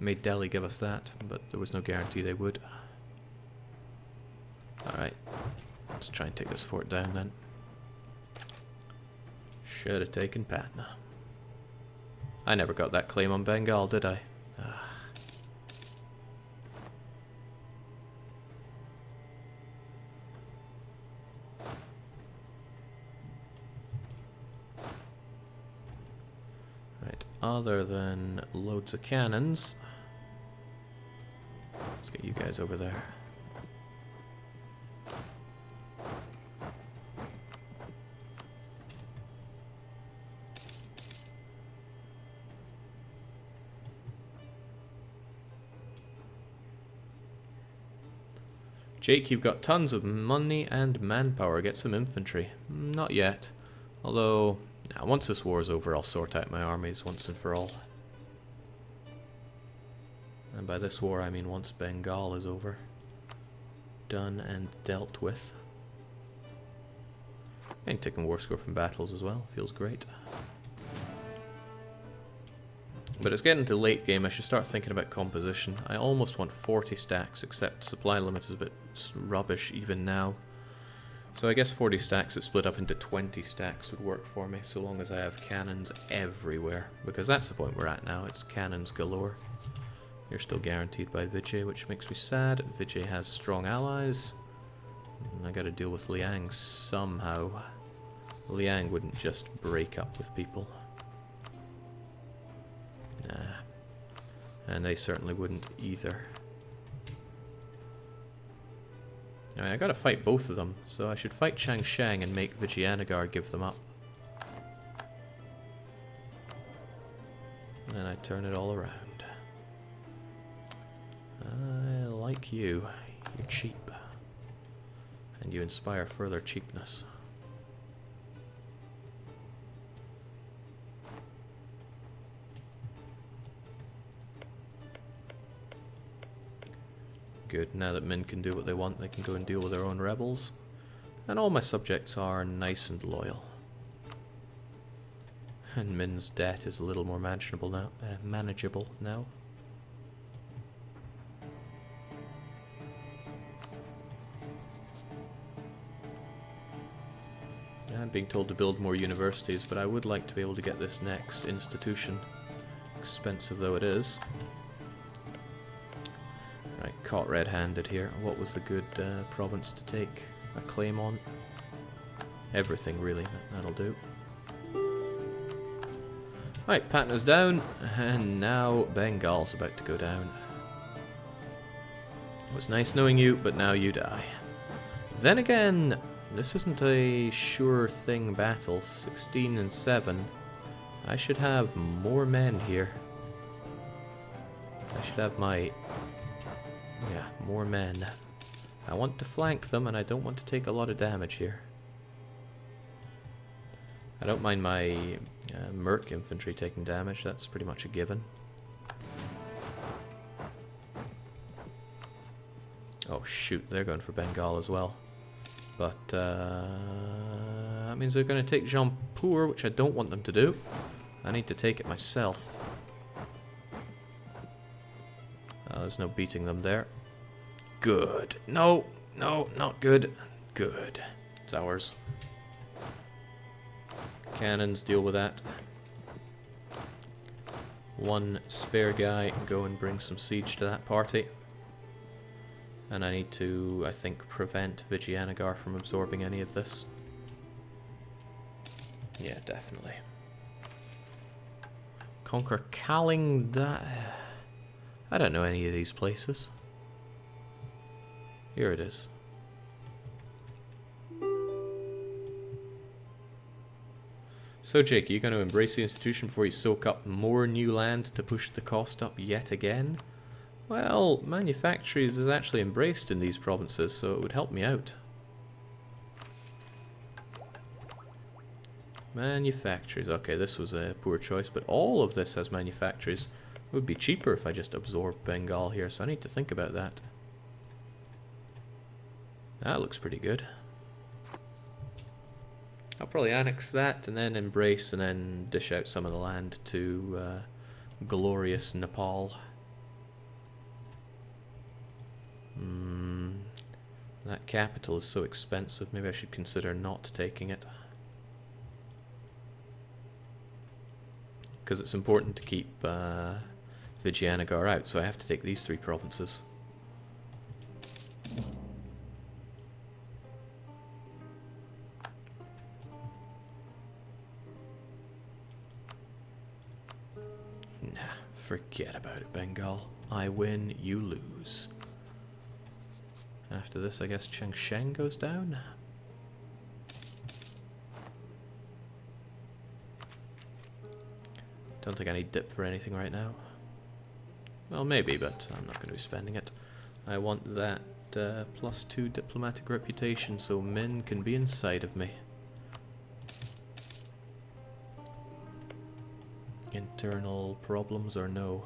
Made Delhi give us that, but there was no guarantee they would. Alright, let's try and take this fort down then. Should have taken Patna. I never got that claim on Bengal, did I? Right, other than loads of cannons, let's get you guys over there. Jake, you've got tons of money and manpower. Get some infantry. Not yet. Although, once this war is over, I'll sort out my armies once and for all. And by this war, I mean once Bengal is over. Done and dealt with. And taking war score from battles as well. Feels great. But it's getting to late game, I should start thinking about composition. I almost want 40 stacks, except supply limit is a bit rubbish even now. So I guess 40 stacks that split up into 20 stacks would work for me, so long as I have cannons everywhere. Because that's the point we're at now, it's cannons galore. You're still guaranteed by Vijay, which makes me sad. Vijay has strong allies. I gotta deal with Liang somehow. Liang wouldn't just break up with people. And they certainly wouldn't either. I mean, I gotta fight both of them, so I should fight Changshang and make Vijayanagar give them up. And then I turn it all around. I like you. You're cheap. And you inspire further cheapness. Good, now that Min can do what they want, they can go and deal with their own rebels. And all my subjects are nice and loyal. And Min's debt is a little more manageable now. I'm being told to build more universities, but I would like to be able to get this next institution. Expensive though it is. Right, caught red-handed here. What was the good province to take a claim on? Everything, really. That'll do. Right, Patna's down, and now Bengal's about to go down. It was nice knowing you, but now you die. Then again, this isn't a sure thing battle. 16 and 7. I should have more men here. I should have my... yeah, more men. I want to flank them, and I don't want to take a lot of damage here. I don't mind my Merc infantry taking damage, that's pretty much a given. Oh shoot, they're going for Bengal as well. But that means they're going to take Jampur, which I don't want them to do. I need to take it myself. There's no beating them there. Good. No, no, not good. Good. It's ours. Cannons, deal with that. One spare guy, go and bring some siege to that party. And I need to, I think, prevent Vijayanagar from absorbing any of this. Yeah, definitely. Conquer Kalingda. I don't know any of these places. Here it is. So Jake, are you going to embrace the institution before you soak up more new land to push the cost up yet again? Well, manufactories is actually embraced in these provinces, so it would help me out. Manufactories. Okay, this was a poor choice, but all of this has manufactories. It would be cheaper if I just absorbed Bengal here, so I need to think about that. That looks pretty good. I'll probably annex that and then embrace and then dish out some of the land to glorious Nepal. That capital is so expensive, maybe I should consider not taking it. Because it's important to keep Vijayanagar out, so I have to take these 3 provinces. Nah, forget about it, Bengal. I win, you lose. After this, I guess Changshan goes down. Don't think I need dip for anything right now. Well, maybe, but I'm not going to be spending it. I want that +2 diplomatic reputation so Min can be inside of me. Internal problems or no?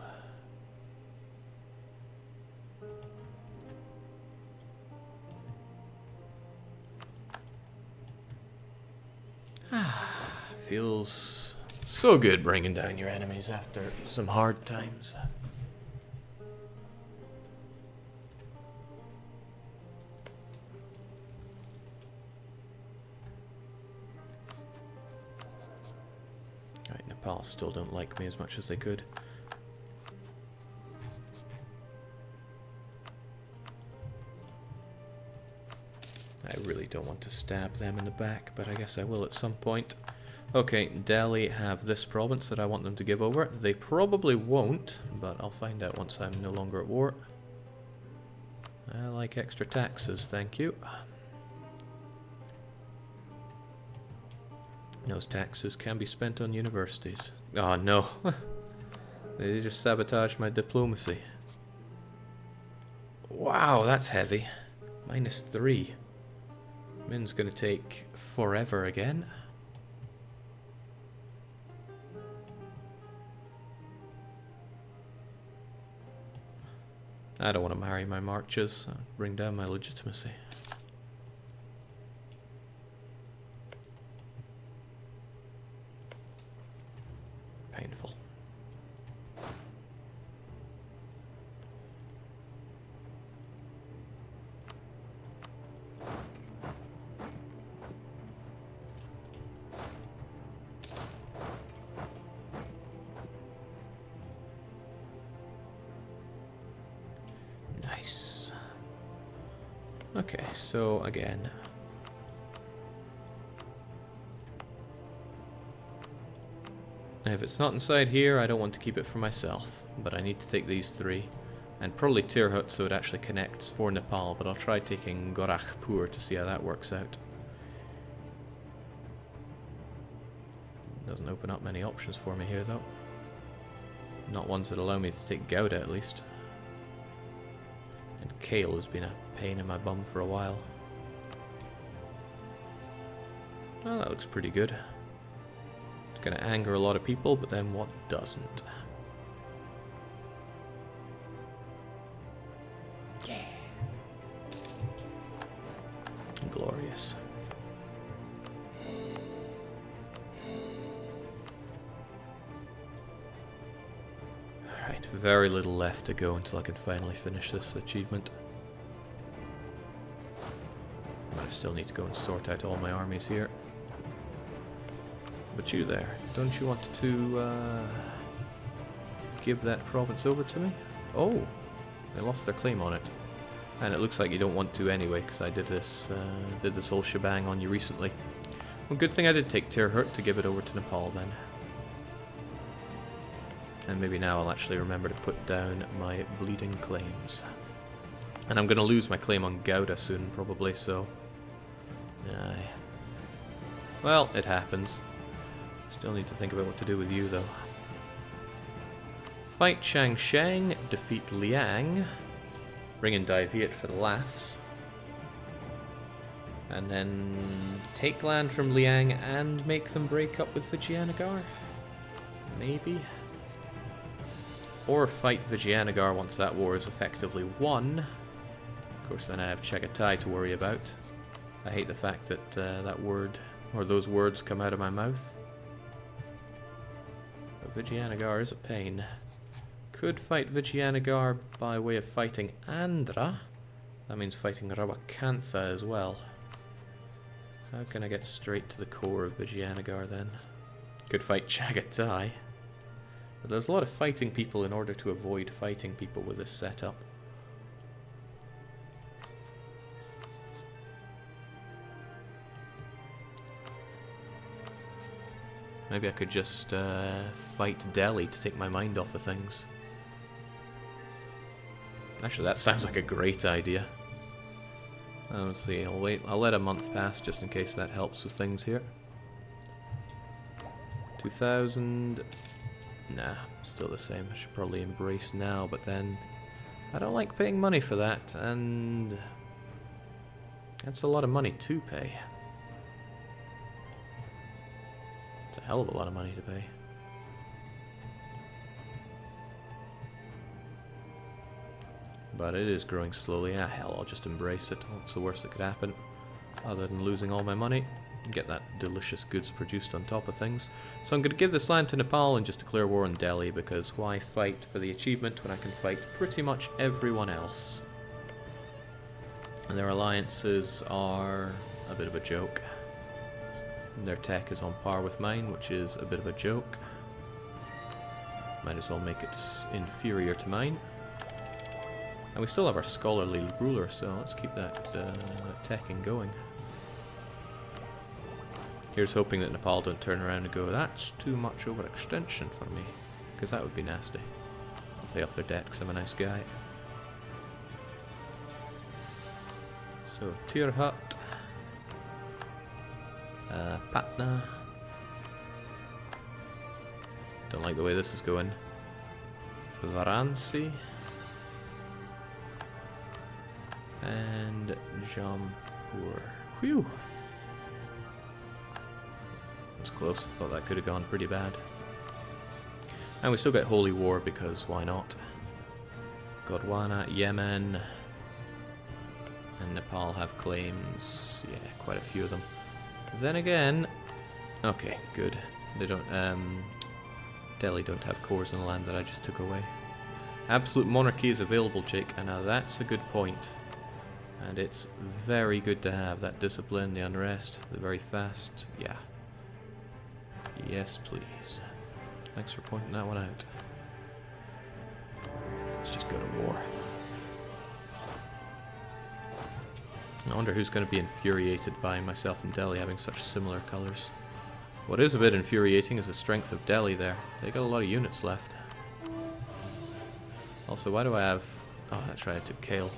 Feels so good bringing down your enemies after some hard times. Right, Nepal still don't like me as much as they could. I really don't want to stab them in the back, but I guess I will at some point. Okay, Delhi have this province that I want them to give over. They probably won't, but I'll find out once I'm no longer at war. I like extra taxes, thank you. Those taxes can be spent on universities. Oh no, they just sabotaged my diplomacy. Wow, that's heavy. -3. Min's gonna take forever again. I don't want to marry my marches, bring down my legitimacy. Painful. Nice. Okay, so again. If it's not inside here, I don't want to keep it for myself, but I need to take these 3. And probably Tirhut so it actually connects for Nepal, but I'll try taking Gorakhpur to see how that works out. Doesn't open up many options for me here though. Not ones that allow me to take Gouda at least. And Kale has been a pain in my bum for a while. Well, that looks pretty good. It's going to anger a lot of people, but then what doesn't? Yeah. Glorious. Alright, very little left to go until I can finally finish this achievement. But I still need to go and sort out all my armies here. But you there, don't you want to give that province over to me? Oh, they lost their claim on it. And it looks like you don't want to anyway, because I did this whole shebang on you recently. Well, good thing I did take Tirhut to give it over to Nepal then. And maybe now I'll actually remember to put down my bleeding claims. And I'm going to lose my claim on Gouda soon, probably, so... Aye. Well, it happens. Still need to think about what to do with you, though. Fight Changshan, defeat Liang, bring in Dai Viet for the laughs, and then take land from Liang and make them break up with Vijayanagar? Maybe? Or fight Vijayanagar once that war is effectively won. Of course, then I have Chagatai to worry about. I hate the fact that that word, or those words, come out of my mouth. But Vijayanagar is a pain. Could fight Vijayanagar by way of fighting Andhra, That means fighting Rawakantha as well. How can I get straight to the core of Vijayanagar then? Could fight Chagatai. But there's a lot of fighting people in order to avoid fighting people with this setup. Maybe I could just fight Delhi to take my mind off of things. Actually, that sounds like a great idea. Let's see, I'll wait. I'll let a month pass just in case that helps with things here. 2,000. Nah, still the same. I should probably embrace now, but then I don't like paying money for that, and that's a lot of money to pay. It's a hell of a lot of money to pay. But it is growing slowly. Ah, hell, I'll just embrace it. What's the worst that could happen? Other than losing all my money. Get that delicious goods produced on top of things. So I'm going to give this land to Nepal and just declare war on Delhi, because why fight for the achievement when I can fight pretty much everyone else? And their alliances are a bit of a joke. And their tech is on par with mine, which is a bit of a joke. Might as well make it inferior to mine. And we still have our scholarly ruler, so let's keep that teching going. Here's hoping that Nepal don't turn around and go, that's too much overextension for me, because that would be nasty. I'll pay off their debt because I'm a nice guy. So, Tirhut, Patna. Don't like the way this is going. Varanasi. And Jampur. Whew! It was close. Thought that could have gone pretty bad. And we still get Holy War because why not? Gondwana, Yemen, and Nepal have claims. Yeah, quite a few of them. Then again, okay, good. They don't. Delhi don't have cores in the land that I just took away. Absolute monarchy is available, Jake, and now that's a good point. And it's very good to have that discipline, the unrest, the very fast. Yeah. Yes, please. Thanks for pointing that one out. Let's just go to war. I wonder who's going to be infuriated by myself and Delhi having such similar colours. What is a bit infuriating is the strength of Delhi there. They got a lot of units left. Also, why do I have... Oh, that's right, I took Kale.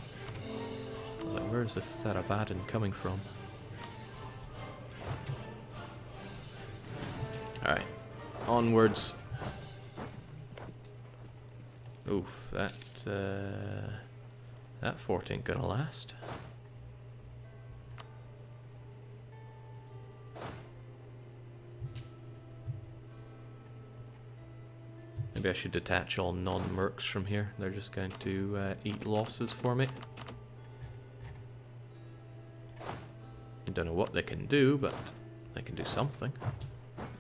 I was like, where is this Tharavadan coming from? Alright. Onwards. Oof, that fort ain't gonna last. Maybe I should detach all non-mercs from here. They're just going to eat losses for me. I don't know what they can do, but they can do something.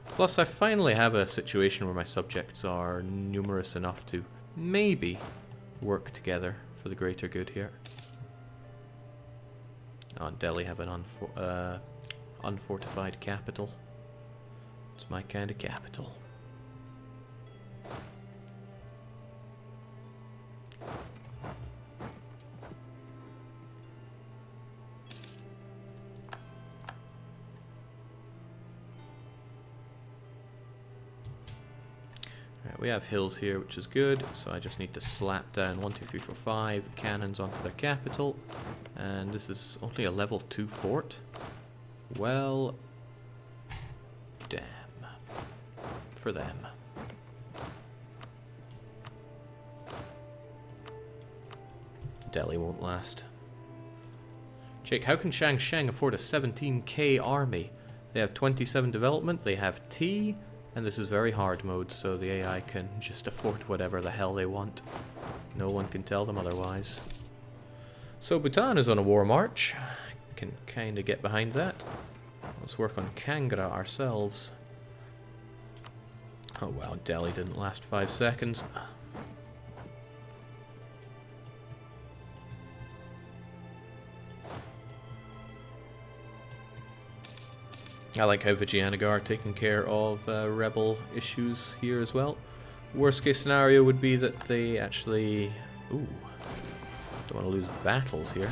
Plus, I finally have a situation where my subjects are numerous enough to maybe work together for the greater good here. Oh, and Delhi have an unfortified capital. It's my kind of capital. We have hills here, which is good, so I just need to slap down 1, 2, 3, 4, 5 cannons onto their capital. And this is only a level 2 fort. Well, damn. For them. Delhi won't last. Jake, how can Shang afford a 17k army? They have 27 development, they have T, and this is very hard mode, so the AI can just afford whatever the hell they want. No one can tell them otherwise. So Bhutan is on a war march. Can kind of get behind that. Let's work on Kangra ourselves. Oh wow, Delhi didn't last 5 seconds. I like how Vijayanagar are taking care of rebel issues here as well. Worst case scenario would be that they actually... Ooh, don't want to lose battles here.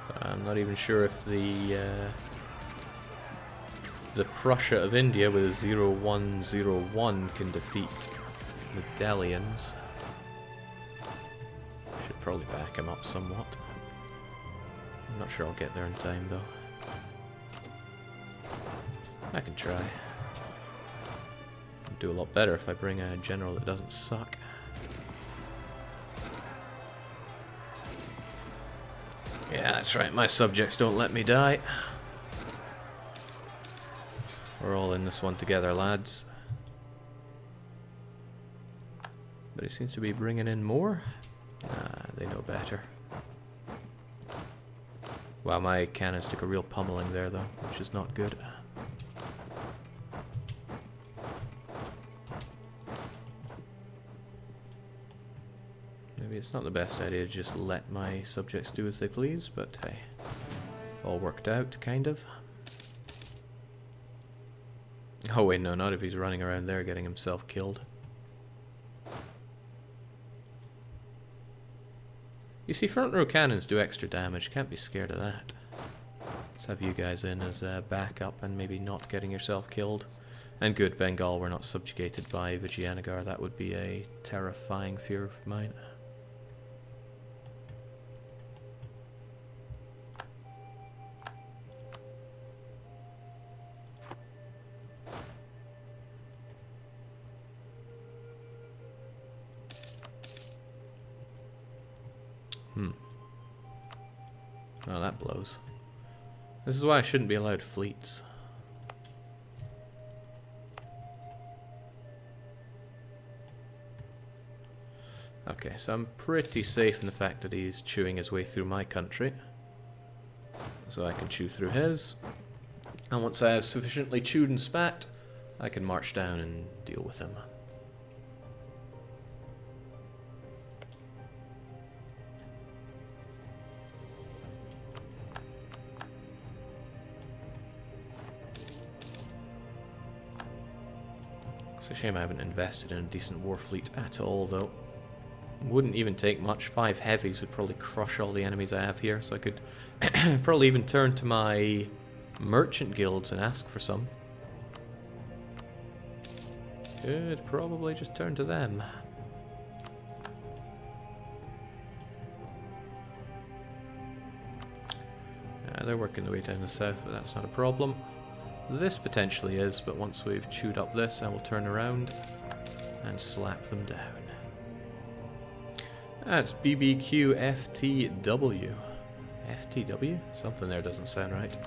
But I'm not even sure if the Prussia of India with a 0101 can defeat the Delians. Should probably back him up somewhat. I'm not sure I'll get there in time though. I can try. I'd do a lot better if I bring a general that doesn't suck. Yeah, that's right, my subjects don't let me die. We're all in this one together, lads. But he seems to be bringing in more. Nah, they know better. Wow, my cannons took a real pummeling there, though, which is not good. Maybe it's not the best idea to just let my subjects do as they please, but hey, all worked out, kind of. Oh wait, no, not if he's running around there getting himself killed. You see, front row cannons do extra damage, can't be scared of that. Let's have you guys in as a backup and maybe not getting yourself killed. And good, Bengal were not subjugated by Vijayanagar, that would be a terrifying fear of mine. Oh, that blows. This is why I shouldn't be allowed fleets. Okay, so I'm pretty safe in the fact that he's chewing his way through my country. So I can chew through his. And once I have sufficiently chewed and spat, I can march down and deal with him. It's a shame I haven't invested in a decent war fleet at all, though. Wouldn't even take much. 5 heavies would probably crush all the enemies I have here, so I could probably even turn to my merchant guilds and ask for some. Could probably just turn to them. They're working their way down the south, but that's not a problem. This potentially is, but once we've chewed up this, I will turn around and slap them down. That's BBQ FTW. FTW? Something there doesn't sound right.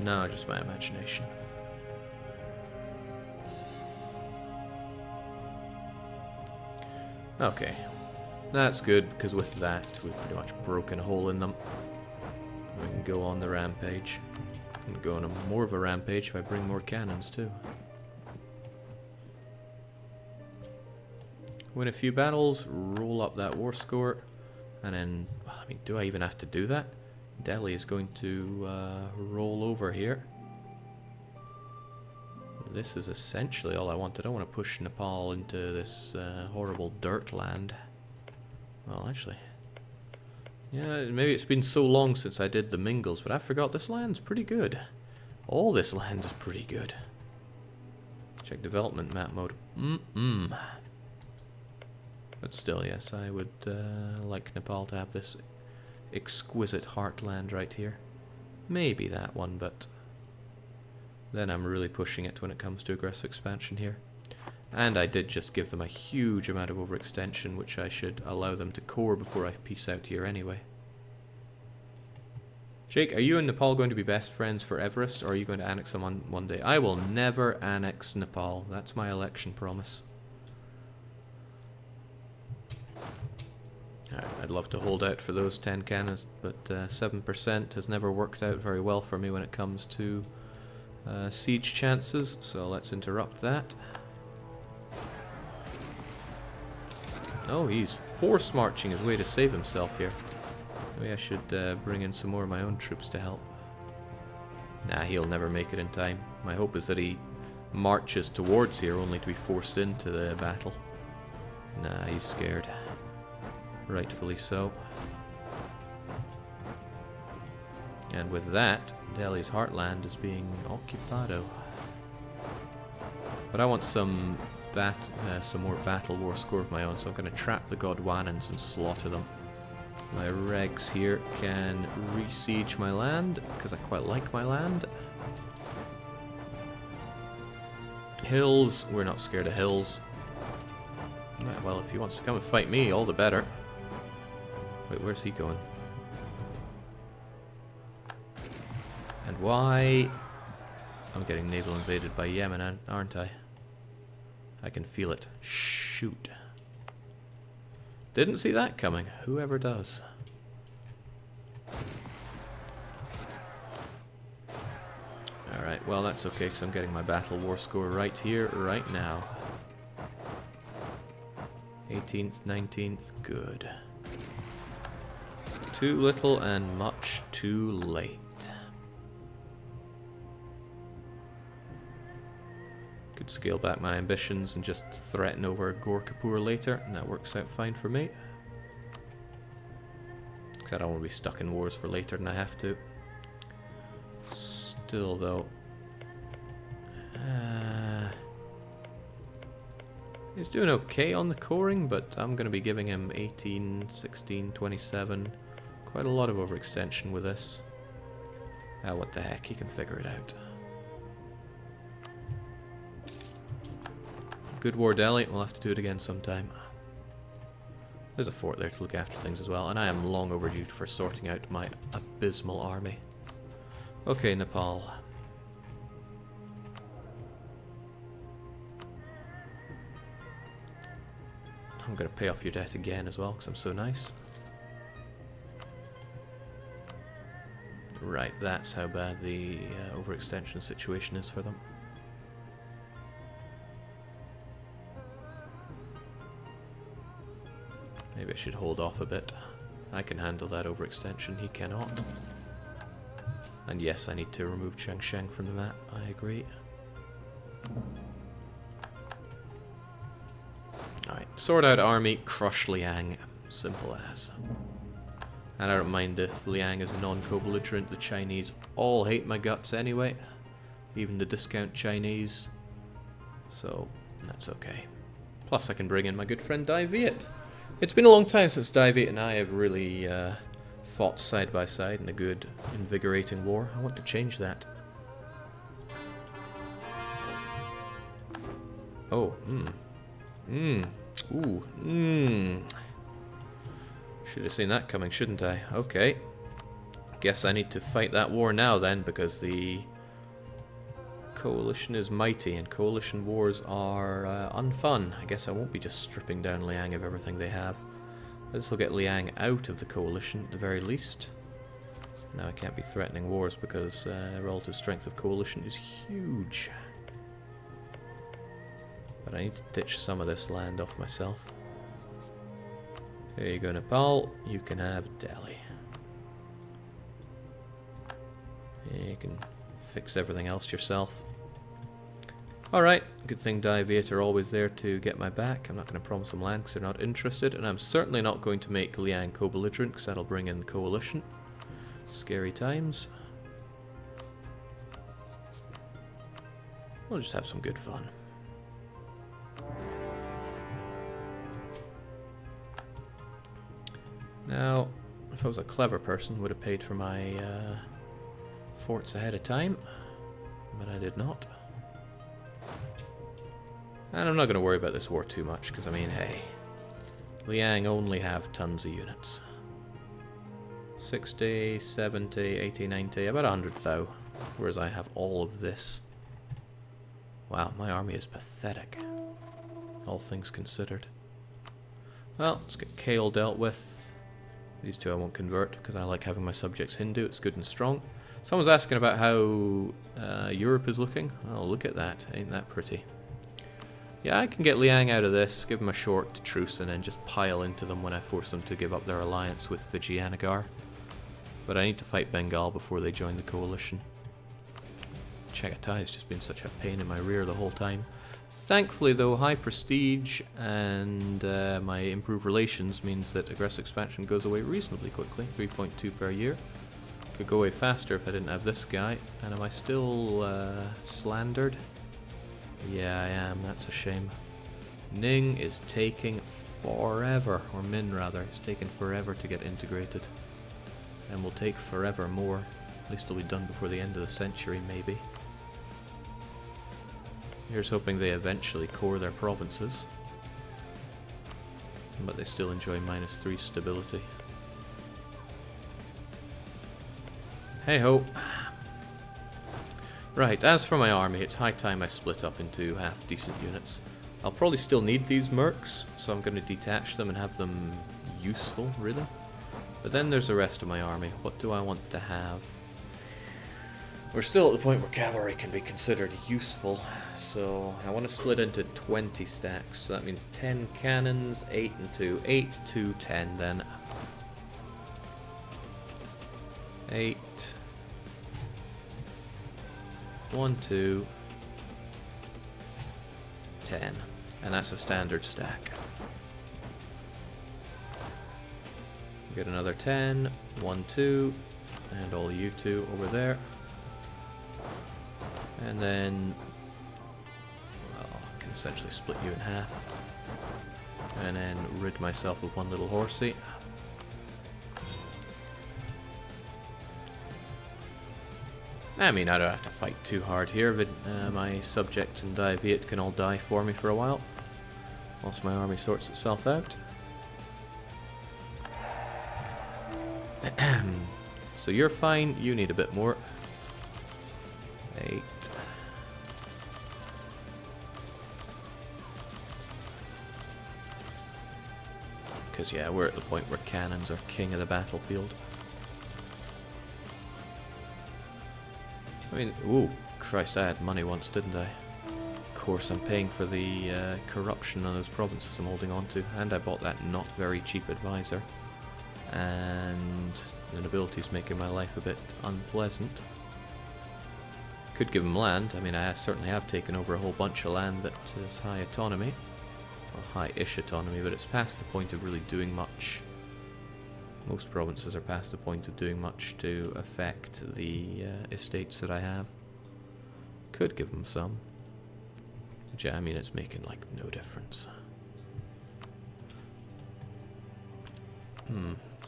No, just my imagination. Okay, that's good, because with that, we've pretty much broken a hole in them. We can go on the rampage. I can go on more of a rampage if I bring more cannons, too. Win a few battles, roll up that war score, and then, well, I mean, do I even have to do that? Delhi is going to roll over here. This is essentially all I want. I don't want to push Nepal into this horrible dirt land. Well, actually, yeah, maybe it's been so long since I did the Mingles, but I forgot this land's pretty good. All this land is pretty good. Check development map mode. But still, yes, I would like Nepal to have this exquisite heartland right here. Maybe that one, but then I'm really pushing it when it comes to aggressive expansion here. And I did just give them a huge amount of overextension, which I should allow them to core before I peace out here anyway. Jake, are you and Nepal going to be best friends for Everest, or are you going to annex them one day? I will never annex Nepal. That's my election promise. I'd love to hold out for those 10 cannons, but 7% has never worked out very well for me when it comes to siege chances, so let's interrupt that. Oh, he's force marching his way to save himself here. Maybe I should bring in some more of my own troops to help. Nah, he'll never make it in time. My hope is that he marches towards here only to be forced into the battle. Nah, he's scared. Rightfully so. And with that, Delhi's heartland is being occupado. But I want some more battle war score of my own, so I'm going to trap the Gondwanans and slaughter them. My regs here can re-siege my land, because I quite like my land. Hills, we're not scared of hills. Right, well, if he wants to come and fight me, all the better. Wait, where's he going? And why? I'm getting naval invaded by Yemen, aren't I? I can feel it. Shoot. Didn't see that coming. Whoever does. Alright, well that's okay because I'm getting my battle war score right here, right now. 18th, 19th, good. Too little and much too late. Could scale back my ambitions and just threaten over Gorkapur later, and that works out fine for me. Because I don't want to be stuck in wars for later than I have to. Still though, he's doing okay on the coring, but I'm going to be giving him 18, 16, 27. Quite a lot of overextension with this. Ah, what the heck, he can figure it out. Good war, Delhi. We'll have to do it again sometime. There's a fort there to look after things as well, and I am long overdue for sorting out my abysmal army. Okay, Nepal. I'm going to pay off your debt again as well, because I'm so nice. Right, that's how bad the overextension situation is for them. Maybe I should hold off a bit. I can handle that overextension, he cannot. And yes, I need to remove Changsheng from the map, I agree. Alright, sort out army, crush Liang. Simple as. And I don't mind if Liang is a non-co-belligerent, the Chinese all hate my guts anyway. Even the discount Chinese. So, that's okay. Plus I can bring in my good friend Dai Viet. It's been a long time since Dai Viet and I have really fought side by side in a good, invigorating war. I want to change that. Oh, Should have seen that coming, shouldn't I? Okay. Guess I need to fight that war now then, because the coalition is mighty and coalition wars are unfun. I guess I won't be just stripping down Liang of everything they have. This will get Liang out of the coalition at the very least. Now I can't be threatening wars because relative strength of coalition is huge. But I need to ditch some of this land off myself. Here you go, Nepal. You can have Delhi. You can fix everything else yourself. Alright, good thing Dai Viet are always there to get my back. I'm not going to promise them land because they're not interested, and I'm certainly not going to make Liang co-belligerent because that'll bring in the coalition. Scary times. We'll just have some good fun. Now, if I was a clever person, would have paid for my forts ahead of time, but I did not. And I'm not going to worry about this war too much, because I mean, hey, Liang only have tons of units. 60, 70, 80, 90, about 100 though, whereas I have all of this. Wow, my army is pathetic, all things considered. Well, let's get Kale dealt with. These two I won't convert, because I like having my subjects Hindu, it's good and strong. Someone's asking about how Europe is looking. Oh, look at that, ain't that pretty. Yeah, I can get Liang out of this, give him a short truce, and then just pile into them when I force them to give up their alliance with Vijayanagar. But I need to fight Bengal before they join the coalition. Chagatai has just been such a pain in my rear the whole time. Thankfully though, high prestige and my improved relations means that aggressive expansion goes away reasonably quickly, 3.2 per year. Could go away faster if I didn't have this guy. And am I still slandered? Yeah, I am. That's a shame. Ning is taking forever, or Min rather, is taking forever to get integrated. And will take forever more. At least it'll be done before the end of the century, maybe. Here's hoping they eventually core their provinces. But they still enjoy -3 stability. Hey ho! Right, as for my army, it's high time I split up into half-decent units. I'll probably still need these mercs, so I'm going to detach them and have them useful, really. But then there's the rest of my army. What do I want to have? We're still at the point where cavalry can be considered useful, so I want to split into 20 stacks. So that means 10 cannons, 8 and 2. 8, 2, 10 then. 8... 1, 2, 10, and that's a standard stack. Get another 10, 1, 2, and all you two over there. And then, well, I can essentially split you in half. And then rid myself of one little horsey. I mean, I don't have to fight too hard here, but my subjects and Dai Viet can all die for me for a while, whilst my army sorts itself out. So you're fine, you need a bit more. 8. Because, yeah, we're at the point where cannons are king of the battlefield. I mean, ooh, Christ, I had money once, didn't I? Of course, I'm paying for the corruption on those provinces I'm holding on to, and I bought that not very cheap advisor. And the nobility's making my life a bit unpleasant. Could give them land. I mean, I certainly have taken over a whole bunch of land that is high autonomy. Well, high-ish autonomy, but it's past the point of really doing much. Most provinces are past the point of doing much to affect the estates that I have. Could give them some. Which, I mean, it's making, like, no difference.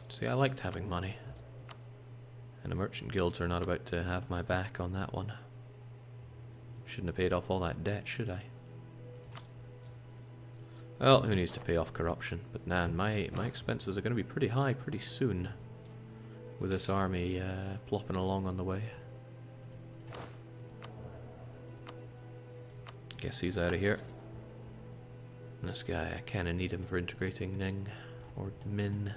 See, I liked having money. And the merchant guilds are not about to have my back on that one. Shouldn't have paid off all that debt, should I? Well, who needs to pay off corruption? But man, my expenses are going to be pretty high pretty soon. With this army plopping along on the way. Guess he's out of here. And this guy, I kind of need him for integrating Ning. Or Min.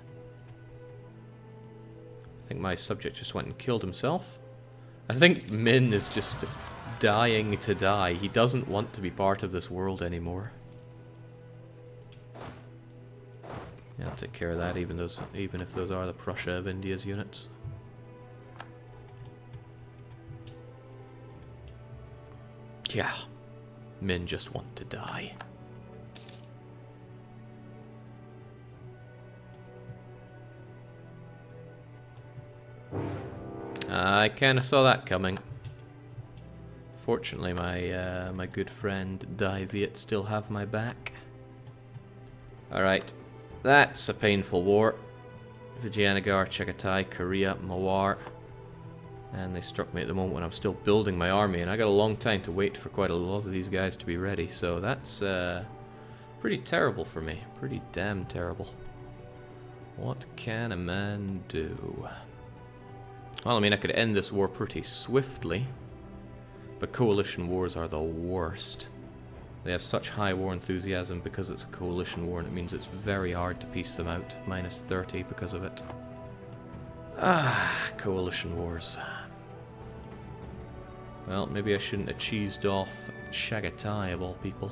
I think my subject just went and killed himself. I think Min is just dying to die. He doesn't want to be part of this world anymore. Yeah, I'll take care of that, even if those are the Prussia of India's units. Yeah, men just want to die. I kind of saw that coming. Fortunately, my good friend Dai Viet still have my back. Alright, that's a painful war. Vijayanagar, Chagatai, Korea, Mawar. And they struck me at the moment when I'm still building my army, and I got a long time to wait for quite a lot of these guys to be ready, so that's pretty terrible for me. Pretty damn terrible. What can a man do? Well, I mean, I could end this war pretty swiftly, but coalition wars are the worst. They have such high war enthusiasm because it's a coalition war, and it means it's very hard to piece them out. -30 because of it. Ah, coalition wars. Well, maybe I shouldn't have cheesed off Chagatai of all people.